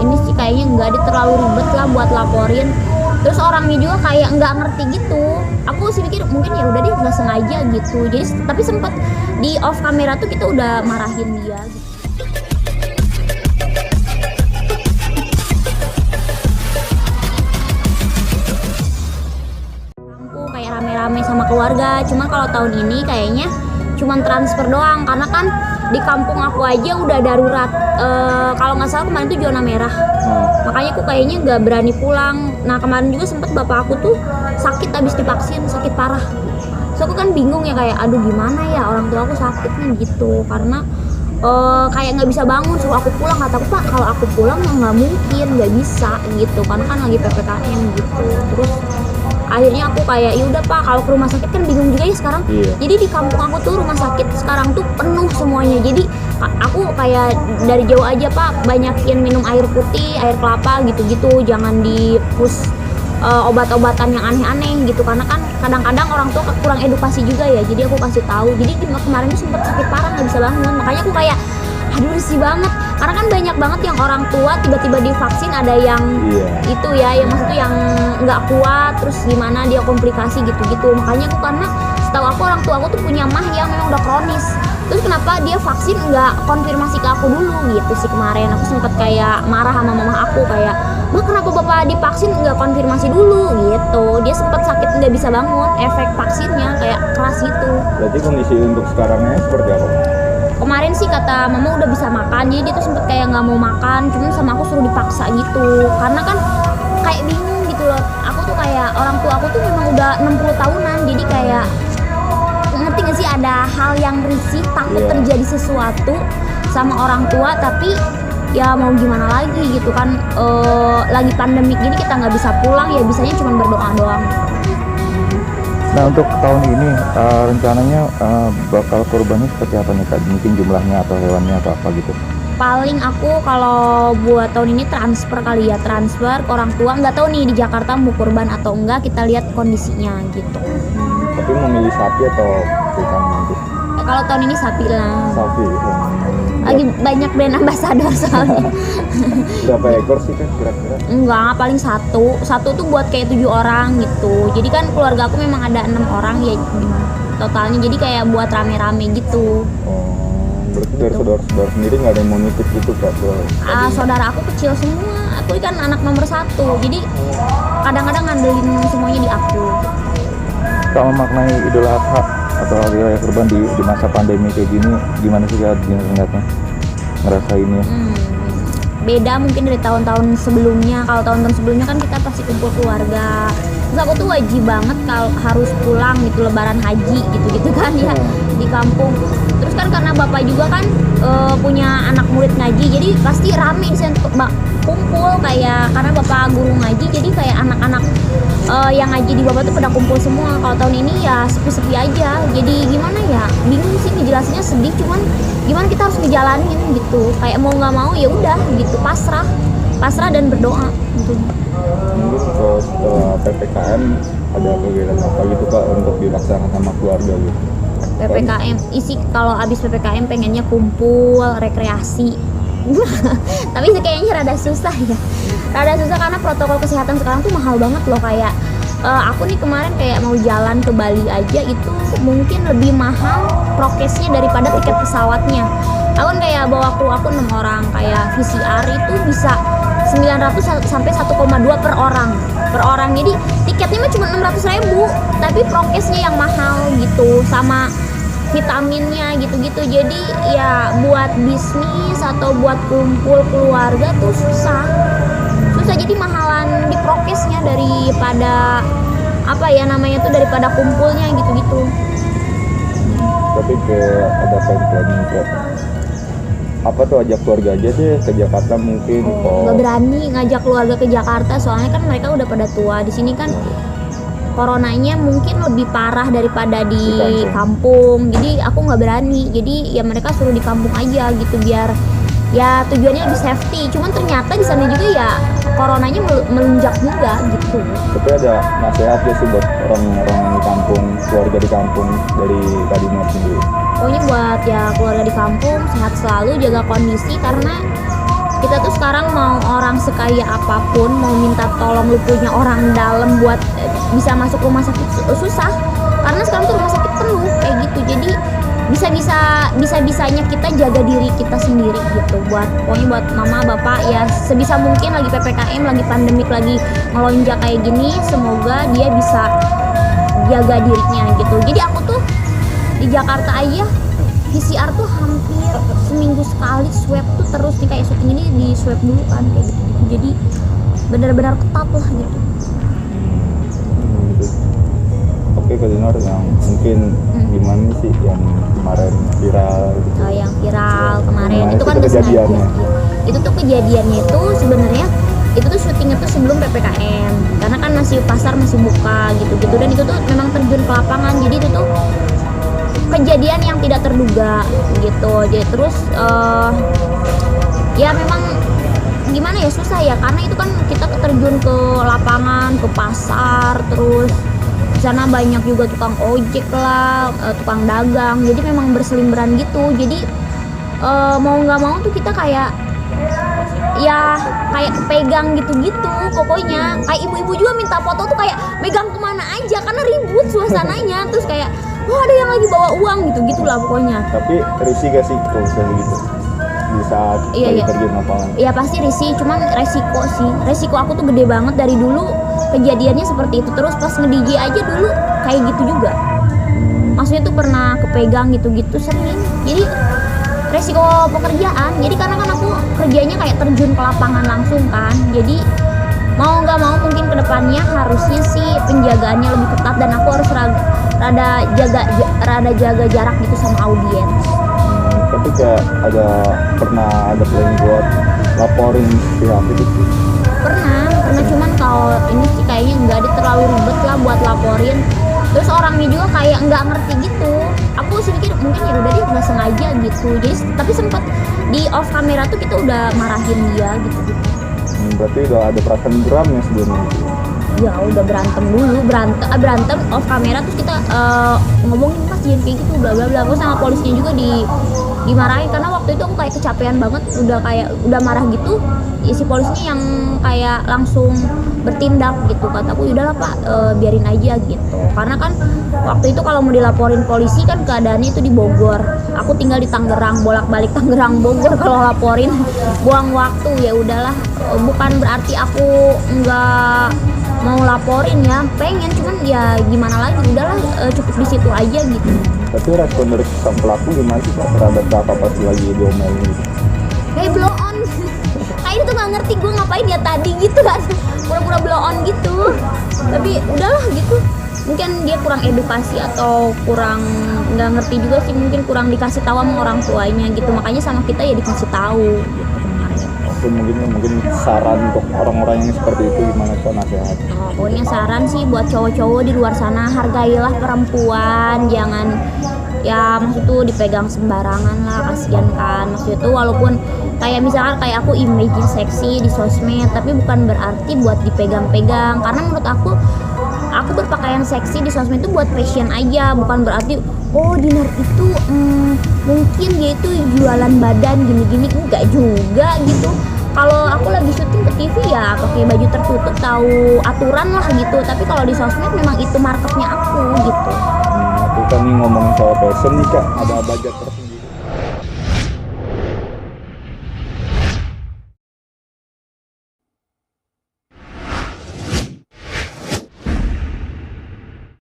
ini sih kayaknya nggak dia terlalu ribet lah buat laporin. Terus orangnya juga kayak nggak ngerti gitu. Aku sih pikir mungkin ya udah deh nggak sengaja gitu. Jadi tapi sempet di off kamera tuh kita udah marahin dia gitu. Aku kayak rame-rame sama keluarga. Cuma kalau tahun ini kayaknya cuman transfer doang karena kan di kampung aku aja udah darurat. Kalau nggak salah kemarin tuh zona merah. Makanya aku kayaknya nggak berani pulang. Nah kemarin juga sempet bapak aku tuh sakit abis divaksin, sakit parah. So aku kan bingung ya kayak aduh gimana ya orang tua aku sakit nih gitu. Karena kayak nggak bisa bangun suruh aku pulang. Kata aku pak kalau aku pulang nggak mungkin, nggak bisa gitu. Karena kan lagi PPKM gitu. Terus akhirnya aku kayak ya udah pak kalau ke rumah sakit kan bingung juga ya sekarang. Jadi di kampung aku tuh rumah sakit sekarang tuh penuh semuanya. Jadi aku kayak dari jauh aja pak banyakin minum air putih, air kelapa gitu-gitu, jangan di push obat-obatan yang aneh-aneh gitu karena kan kadang-kadang orang tua kurang edukasi juga ya. Jadi aku kasih tahu. Jadi kemarin tuh sempet sakit parah nggak bisa bangun. Makanya aku kayak aduh risih banget karena kan banyak banget yang orang tua tiba-tiba divaksin ada yang itu ya yang maksudnya yang nggak kuat terus gimana dia komplikasi gitu-gitu. Makanya aku karena setahu aku orang tua aku tuh punya mah yang memang udah kronis. Terus kenapa dia vaksin nggak konfirmasi ke aku dulu gitu sih kemarin. Aku sempet kayak marah sama mama aku kayak mah kenapa bapak divaksin nggak konfirmasi dulu gitu. Dia sempet sakit nggak bisa bangun efek vaksinnya kayak keras gitu. Berarti kondisi untuk sekarangnya seperti apa? Kemarin sih kata mama udah bisa makan, jadi dia tuh sempet kayak nggak mau makan, cuma sama aku suruh dipaksa gitu. Karena kan kayak bingung gitu loh. Aku tuh kayak orang tua aku tuh memang udah 60 tahunan, jadi kayak ngerti gak sih ada hal yang risih, takut terjadi sesuatu sama orang tua, tapi ya mau gimana lagi gitu kan. Lagi pandemik gini kita nggak bisa pulang, ya bisanya cuma berdoa doang. Nah untuk tahun ini rencananya bakal kurbannya seperti apa nih kak? Mungkin jumlahnya atau hewannya atau apa gitu? Paling aku kalau buat tahun ini transfer kali ya, transfer ke orang tua. Nggak tahu nih di Jakarta mau kurban atau enggak, kita lihat kondisinya gitu. Tapi memilih sapi atau ikan nanti? Kalau tahun ini sapi lah. Sapi. Lagi banyak brand ambassador soalnya. Berapa ekor sih kan kira-kira? Enggak, paling satu tuh buat kayak 7 orang gitu. Jadi kan keluarga aku memang ada 6 orang ya totalnya, jadi kayak buat rame-rame gitu. Berarti dari saudara-saudara sendiri nggak ada yang mau nitip gitu kak? Saudara aku kecil semua, aku kan anak nomor 1, jadi kadang-kadang ngandelin semuanya di aku. Kalau maknai Idul Adha atau hari raya kurban di masa pandemi kayak gini gimana sih kak ngerasainnya? Beda mungkin dari tahun-tahun sebelumnya. Kalau tahun-tahun sebelumnya kan kita pasti kumpul keluarga. Terus aku tuh wajib banget kalau harus pulang gitu lebaran haji gitu-gitu kan ya di kampung. Terus kan karena bapak juga kan punya anak murid ngaji, jadi pasti rame di sana kumpul kayak karena bapak guru ngaji, jadi kayak anak-anak yang ngaji di bapak tuh pada kumpul semua. Kalau tahun ini ya sepi-sepi aja. Jadi gimana ya? Bingung sih ngejelasinnya, sedih, cuman gimana kita harus ngejalanin gitu. Kayak mau nggak mau ya udah gitu, pasrah dan berdoa gitu. Mungkin setelah PPKM ada kegiatan apa gitu kak untuk dilaksanakan sama keluarga gitu? PPKM isi kalau abis PPKM pengennya kumpul rekreasi. Tapi kayaknya rada susah karena protokol kesehatan sekarang tuh mahal banget loh. Kayak aku nih kemarin kayak mau jalan ke Bali aja itu mungkin lebih mahal prokesnya daripada tiket pesawatnya. Aku kan kayak bawa kru aku 6 orang, kayak VCR itu bisa 900 sampai 1,2 per orang. Jadi tiketnya mah cuma 600.000, tapi prokesnya yang mahal gitu sama vitaminnya gitu-gitu. Jadi ya buat bisnis atau buat kumpul keluarga tuh susah, jadi mahalan di prokesnya daripada daripada kumpulnya gitu-gitu. Tapi kayak ada planning kayak apa tuh ajak keluarga aja deh ke Jakarta mungkin. Nggak berani ngajak keluarga ke Jakarta soalnya kan mereka udah pada tua. Di sini kan coronanya mungkin lebih parah daripada di kampung. Jadi aku nggak berani. Jadi ya mereka suruh di kampung aja gitu biar ya tujuannya lebih safety. Cuman ternyata di sana juga ya coronanya melunjak juga gitu. Tapi ada nasihat ya sih buat orang-orang di kampung, keluarga di kampung dari Kak Dina sendiri? Pokoknya buat ya keluarga di kampung sehat selalu, jaga kondisi karena kita tuh sekarang mau orang sekaya apapun mau minta tolong lu punya orang dalam buat bisa masuk rumah sakit susah, karena sekarang tuh rumah sakit penuh kayak gitu. Jadi bisa-bisanya kita jaga diri kita sendiri gitu, pokoknya buat mama bapak ya sebisa mungkin, lagi PPKM, lagi pandemik, lagi ngelonjak kayak gini, semoga dia bisa jaga dirinya gitu. Jadi aku tuh di Jakarta aja PCR tuh hampir seminggu sekali swab tuh terus nih, kayak syuting ini di swab dulu kan kayak gitu. Jadi benar-benar ketat lah gitu. Oke, Kak Dinar, yang mungkin gimana sih yang kemarin viral gitu? Yang viral kemarin Gimana itu kan sih kesengaja. kejadiannya? Itu tuh kejadiannya itu sebenarnya itu tuh syutingnya tuh sebelum PPKM, karena kan masih pasar masih buka gitu-gitu, dan itu tuh memang terjun ke lapangan. Jadi itu tuh kejadian yang tidak terduga gitu. Jadi terus ya memang gimana ya, susah ya, karena itu kan kita terjun ke lapangan, ke pasar, terus di sana banyak juga tukang ojek lah, tukang dagang, jadi memang berselimberan gitu. Jadi mau nggak mau tuh kita kayak pegang gitu-gitu, pokoknya kayak ibu-ibu juga minta foto tuh kayak megang kemana aja karena ribut suasananya, terus kayak ada yang lagi bawa uang gitu-gitulah pokoknya. Tapi risih gak sih kalau misalnya gitu di saat lagi terjun lapangan? Iya pasti risih, cuman resiko aku tuh gede banget dari dulu. Kejadiannya seperti itu terus, pas nge-DJ aja dulu kayak gitu juga. Maksudnya tuh pernah kepegang gitu-gitu sering. Jadi resiko pekerjaan. Jadi karena kan aku kerjanya kayak terjun ke lapangan langsung kan. Jadi mau nggak mau mungkin kedepannya harusnya sih penjagaannya lebih ketat, dan aku harus rada jaga jarak gitu sama audiens. Tapi kayak pernah ada planning buat laporin pihak itu sih? Pernah cuman kalau ini sih kayaknya nggak ada, terlalu ribet lah buat laporin. Terus orangnya juga kayak nggak ngerti gitu. Aku sih pikir mungkin ya udah dia nggak sengaja gitu. Jadi tapi sempat di off kamera tuh kita udah marahin dia gitu. Berarti udah ada perasaan geram ya sebelumnya gitu? Ya udah berantem off kamera, terus kita ngomongin mas jangan kayak gitu bla bla bla. Aku sama polisinya juga dimarahin karena waktu itu aku kayak kecapean banget, udah marah gitu. Si polisinya yang kayak langsung bertindak gitu, kataku udahlah pak, biarin aja gitu. Karena kan waktu itu kalau mau dilaporin polisi kan keadaannya itu di Bogor, aku tinggal di Tangerang, bolak-balik Tangerang Bogor. Kalau laporin buang waktu, ya udahlah. Bukan berarti aku nggak mau laporin ya, pengen, cuman ya gimana lagi, udahlah, cukup di situ aja gitu. Tapi respon dari sang pelaku gimana sih Kak terhadap kakak pas lagi diomelin gitu? Kayak blow on kayak itu nggak ngerti gue ngapain ya tadi gitu kan, pura-pura blow on gitu. Tapi udahlah gitu, mungkin dia kurang edukasi atau kurang nggak ngerti juga sih, mungkin kurang dikasih tahu sama orang tuanya gitu, makanya sama kita ya dikasih tahu gitu kemarin. Oke, mungkin saran untuk orang-orang yang seperti itu gimana Kak, nasihat? Pokoknya saran sih buat cowok-cowok di luar sana, hargailah perempuan, jangan ya maksud tuh dipegang sembarangan lah, kasihan kan. Maksud itu walaupun kayak misalkan kayak aku image seksi di sosmed, tapi bukan berarti buat dipegang-pegang. Karena menurut aku berpakaian seksi di sosmed itu buat fashion aja, bukan berarti Dinar itu mungkin dia itu jualan badan gini-gini, enggak juga gitu. Kalau aku lagi syuting ke TV ya pakai baju tertutup, tahu aturan lah gitu. Tapi kalau di sosmed memang itu marketnya aku gitu. Kita nih ngomongin soal fashion nih Kak, ada budget tertentu